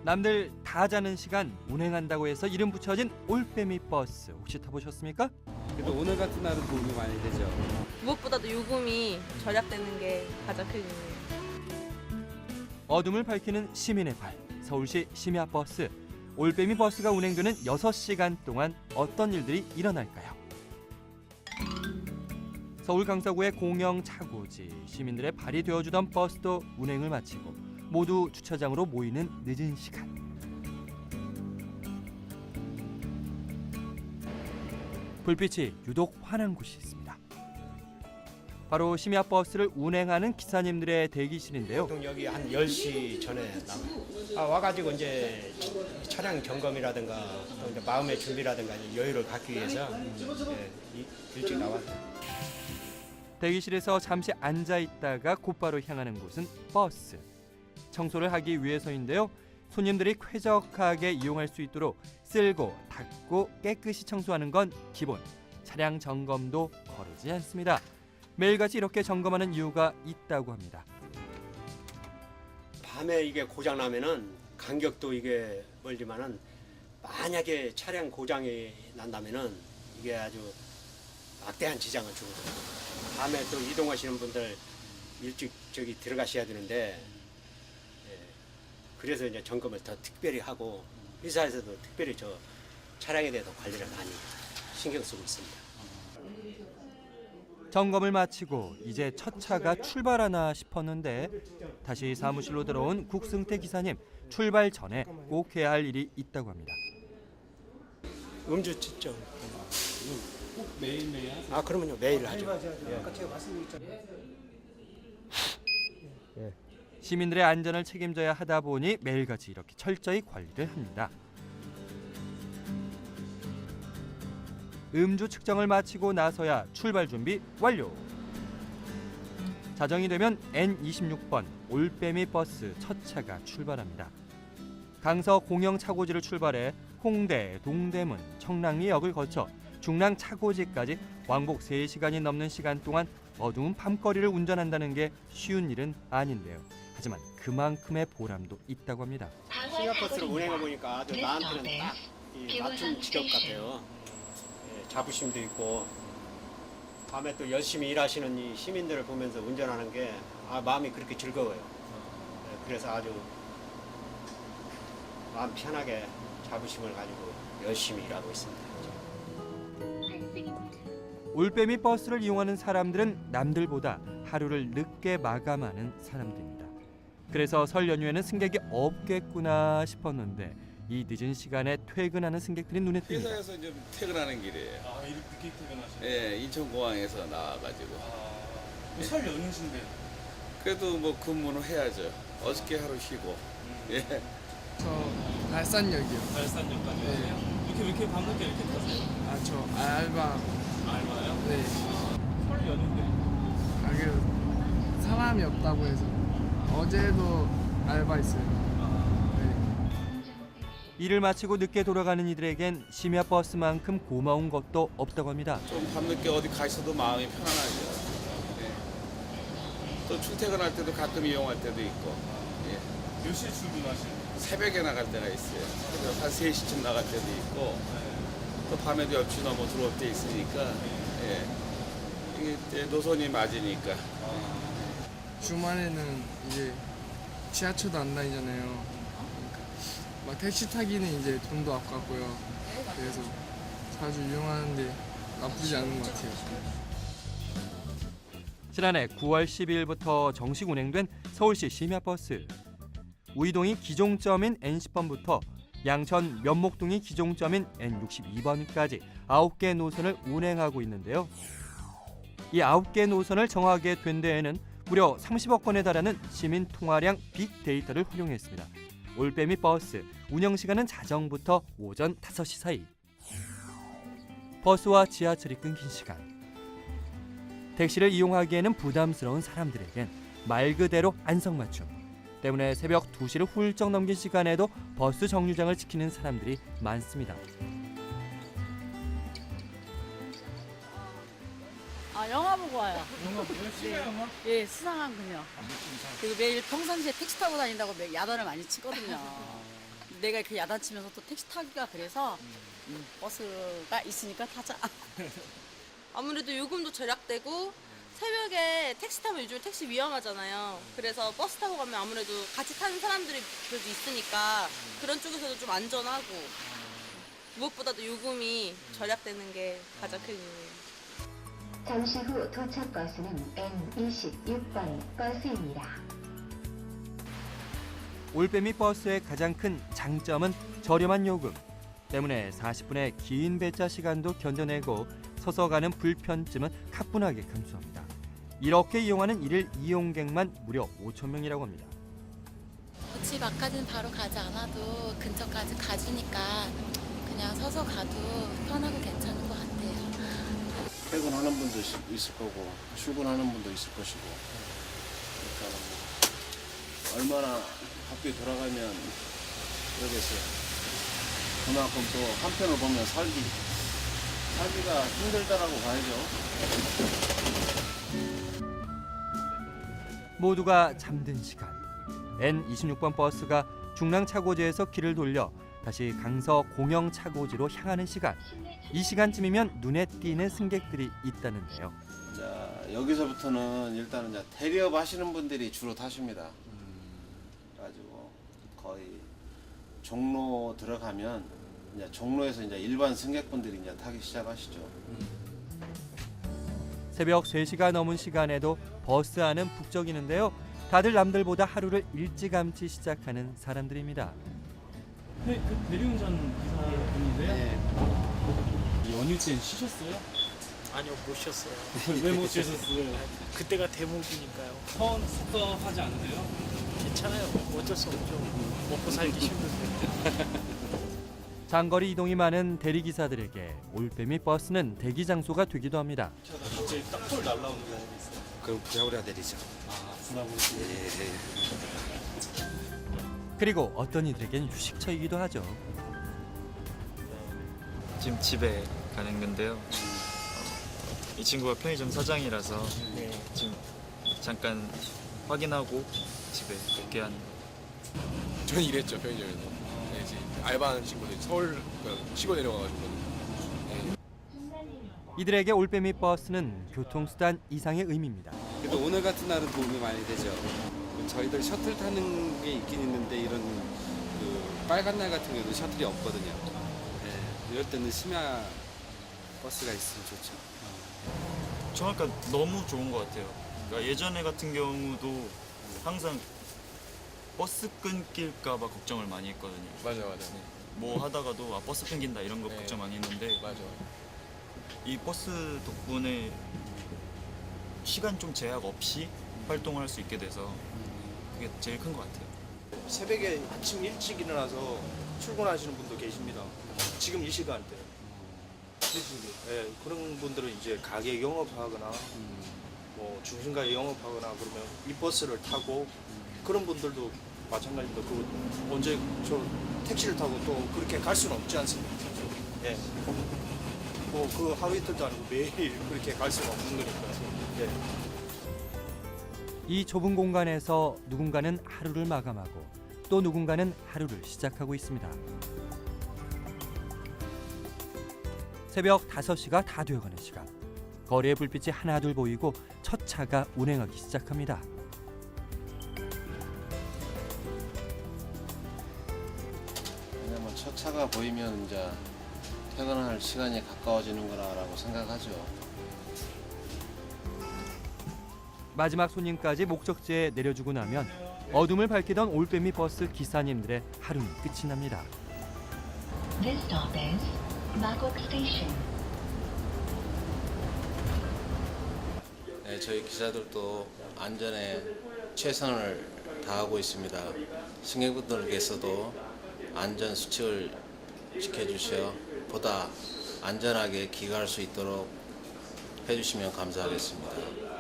남들 다 자는 시간 운행한다고 해서 이름 붙여진 올빼미 버스 혹시 타보셨습니까? 그래도 오늘 같은 날은 도움이 많이 되죠. 무엇보다도 요금이 절약되는 게 가장 큰 이유예요. 어둠을 밝히는 시민의 발, 서울시 심야버스. 올빼미 버스가 운행되는 6시간 동안 어떤 일들이 일어날까요? 서울 강서구의 공영 차고지, 시민들의 발이 되어주던 버스도 운행을 마치고 모두 주차장으로 모이는 늦은 시간. 불빛이 유독 환한 곳이 있습니다. 바로 심야버스를 운행하는 기사님들의 대기실인데요. 보통 여기 한 10시 전에 나와요. 와가지고 이제 차량 점검이라든가 또 이제 마음의 준비라든가 이제 여유를 갖기 위해서 일찍 나와서. 대기실에서 잠시 앉아 있다가 곧바로 향하는 곳은 버스. 청소를 하기 위해서인데요. 손님들이 쾌적하게 이용할 수 있도록 쓸고 닦고 깨끗이 청소하는 건 기본. 차량 점검도 거르지 않습니다. 매일같이 이렇게 점검하는 이유가 있다고 합니다. 밤에 이게 고장 나면은 간격도 이게 멀지만은 만약에 차량 고장이 난다면은 이게 아주 막대한 지장을 주거든요. 밤에 또 이동하시는 분들 일찍 저기 들어가셔야 되는데 그래서 이제 점검을 더 특별히 하고 회사에서도 특별히 저 차량에 대해서 관리를 많이 신경 쓰고 있습니다. 점검을 마치고 이제 첫 차가 출발하나 싶었는데 다시 사무실로 들어온 국승태 기사님. 출발 전에 꼭 해야 할 일이 있다고 합니다. 음주 측정. 꼭 매일매일 하세요? 아 그러면요 매일 하죠. 아까 제가 말씀드렸잖아요. 시민들의 안전을 책임져야 하다 보니 매일같이 이렇게 철저히 관리를 합니다. 음주 측정을 마치고 나서야 출발 준비 완료. 자정이 되면 N26번 올빼미 버스 첫 차가 출발합니다. 강서 공영 차고지를 출발해 홍대, 동대문, 청량리역을 거쳐 중랑 차고지까지 왕복 3시간이 넘는 시간 동안 어두운 밤거리를 운전한다는 게 쉬운 일은 아닌데요. 하지만 그만큼의 보람도 있다고 합니다. 심야버스를 운행해 보니까 아주 나한테는 딱 이 맞춤 직업 같아요. 자부심도 있고 밤에 또 열심히 일하시는 이 시민들을 보면서 운전하는 게 마음이 그렇게 즐거워요. 그래서 아주 마음 편하게 자부심을 가지고 열심히 일하고 있습니다. 올빼미 버스를 이용하는 사람들은 남들보다 하루를 늦게 마감하는 사람들입니다. 그래서 설 연휴에는 승객이 없겠구나 싶었는데 이 늦은 시간에 퇴근하는 승객들이 눈에 띕니다. 회사에서 이제 퇴근하는 길이에요. 아, 이렇게 늦게 퇴근하시나요? 예, 인천공항에서 나와가지고. 설 연휴신데. 그래도 뭐 근무는 해야죠. 어저께 하루 쉬고. 예. 저 발산역이요. 발산역까지 네. 가세요? 이렇게 밤늦게 이렇게 타세요? 아, 저 알바. 알바요? 네. 설 연휴인데. 아, 그 사람이 없다고 해서 어제도 알바 있어요. 네. 일을 마치고 늦게 돌아가는 이들에겐 심야버스만큼 고마운 것도 없다고 합니다. 좀 밤늦게 어디 가 있어도 마음이 편안하죠. 예. 또 출퇴근할 때도 가끔 이용할 때도 있고. 예. 몇 시에 출근하시는 새벽에 나갈 때가 있어요. 새벽 한 3시쯤 나갈 때도 있고. 또 밤에도 10시 넘어 들어올 때 있으니까. 예. 이게 노선이 맞으니까. 주말에는 이제 지하철도 안 다니잖아요. 막 택시 타기는 이제 돈도 아깝고요. 그래서 자주 이용하는데 나쁘지 않은 것 같아요. 지난해 9월 12일부터 정식 운행된 서울시 심야버스. 우이동이 기종점인 N10번부터 양천 면목동이 기종점인 N62번까지 9개 노선을 운행하고 있는데요. 이 9개 노선을 정하게 된 데에는 무려 30억 건에 달하는 시민 통화량 빅데이터를 활용했습니다. 올빼미 버스 운영 시간은 자정부터 오전 5시 사이. 버스와 지하철이 끊긴 시간. 택시를 이용하기에는 부담스러운 사람들에겐 말 그대로 안성맞춤. 때문에 새벽 2시를 훌쩍 넘긴 시간에도 버스 정류장을 지키는 사람들이 많습니다. 아, 영화 보고 와요. 영화 보세요? 시사 영화? 예, 수상한 그녀. 그리고 매일 평상시에 택시 타고 다닌다고 야단을 많이 치거든요. 내가 이렇게 야단치면서 또 택시 타기가 그래서 버스가 있으니까 타자. 아무래도 요금도 절약되고 새벽에 택시 타면 요즘 택시 위험하잖아요. 그래서 버스 타고 가면 아무래도 같이 타는 사람들이 그래도 있으니까 그런 쪽에서도 좀 안전하고 무엇보다도 요금이 절약되는 게 가장 큰 이유예요. 잠시 후 도착 버스는 N26번 버스입니다. 올빼미 버스의 가장 큰 장점은 저렴한 요금 때문에 40분의 긴 배차 시간도 견뎌내고 서서 가는 불편쯤은 가뿐하게 감수합니다. 이렇게 이용하는 일일 이용객만 무려 5,000명이라고 합니다. 집 앞까지는 바로 가지 않아도 근처까지 가주니까 그냥 서서 가도 편하고 괜찮은 것 같아요. 퇴근하는 분도 있을 거고 출근하는 분도 있을 것이고 그러니까 얼마나 바쁘게 돌아가면 그러겠어요. 그만큼 또 한편으로 보면 살기가 힘들다라고 봐야죠. 모두가 잠든 시간 N26번 버스가 중랑 차고지에서 길을 돌려 다시 강서 공영 차고지로 향하는 시간. 이 시간쯤이면 눈에 띄는 승객들이 있다는데요. 자, 여기서부터는 일단은 이제 대리업 하시는 분들이 주로 타십니다. 가지고 거의 종로 들어가면 이제 종로에서 이제 일반 승객분들이 이제 타기 시작하시죠. 새벽 3시가 넘은 시간에도 버스 안은 북적이는데요. 다들 남들보다 하루를 일찌감치 시작하는 사람들입니다. 네, 그 대리운전 기사분인데요. 연휴쯤 쉬셨어요? 아니요, 못 쉬었어요. 왜 못 쉬셨어요? 그때가 대목이니까요. 섭섭하지 않으세요? 괜찮아요. 어쩔 수 없죠. 먹고 살기 힘든데. 장거리 이동이 많은 대리기사들에게 올빼미 버스는 대기 장소가 되기도 합니다. 갑자기 딱돌 날라오는 경우도 있어요. 그럼 부랴부랴 내리죠. 부담으로. 그리고 어떤 이들에겐 휴식처이기도 하죠. 지금 집에 가는 건데요. 이 친구가 편의점 사장이라서 지금 잠깐 확인하고 집에 늦게 하는 거예요. 저는 일했죠, 편의점에서. 네, 이제 알바하는 친구들이 서울 쉬고 내려와가지고. 네. 이들에게 올빼미 버스는 교통수단 이상의 의미입니다. 그래도 오늘 같은 날은 도움이 많이 되죠. 저희들 셔틀 타는 게 있긴 있는데 이런 그 빨간 날 같은 경우는 셔틀이 없거든요. 네, 이럴 때는 심야 버스가 있으면 좋죠. 정확한 너무 좋은 것 같아요. 그러니까 예전에 같은 경우도 항상 버스 끊길까봐 걱정을 많이 했거든요. 맞아. 뭐 하다가도 버스 끊긴다 이런 거 걱정 많이 했는데 맞아. 이 버스 덕분에 시간 좀 제약 없이 활동을 할 수 있게 돼서 그게 제일 큰 것 같아요. 새벽에 아침 일찍 일어나서 출근하시는 분도 계십니다. 지금 이 시간대. 네, 그런 분들은 이제 가게 영업하거나 뭐 중심가에 영업하거나 그러면 이 버스를 타고 그런 분들도 마찬가지입니다. 그 언제 저 택시를 타고 또 그렇게 갈 수는 없지 않습니까? 예. 뭐 그 하루 이틀도 아니고 매일 그렇게 갈 수는 없는 거니까. 예. 이 좁은 공간에서 누군가는 하루를 마감하고 또 누군가는 하루를 시작하고 있습니다. 새벽 5시가 다 되어가는 시간. 거리에 불빛이 하나둘 보이고 첫 차가 운행하기 시작합니다. 왜냐면 첫 차가 보이면 이제 퇴근할 시간이 가까워지는구나라고 생각하죠. 마지막 손님까지 목적지에 내려주고 나면 어둠을 밝히던 올빼미 버스 기사님들의 하루는 끝이 납니다. This stop is Magok Station. 네, 저희 기사들도 안전에 최선을 다하고 있습니다. 승객분들께서도 안전 수칙을 지켜주셔 보다 안전하게 귀가할 수 있도록 해주시면 감사하겠습니다.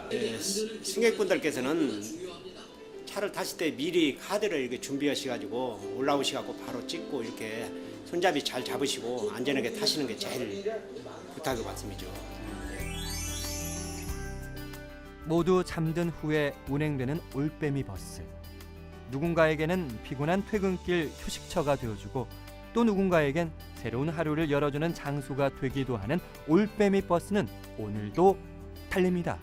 네, 승객분들께서는 차를 타실 때 미리 카드를 이렇게 준비하셔가지고 올라오셔가지고 바로 찍고 이렇게 손잡이 잘 잡으시고 안전하게 타시는 게 제일 부탁의 말씀이죠. 모두 잠든 후에 운행되는 올빼미 버스. 누군가에게는 피곤한 퇴근길 휴식처가 되어주고 또 누군가에겐 새로운 하루를 열어주는 장소가 되기도 하는 올빼미 버스는 오늘도 달립니다.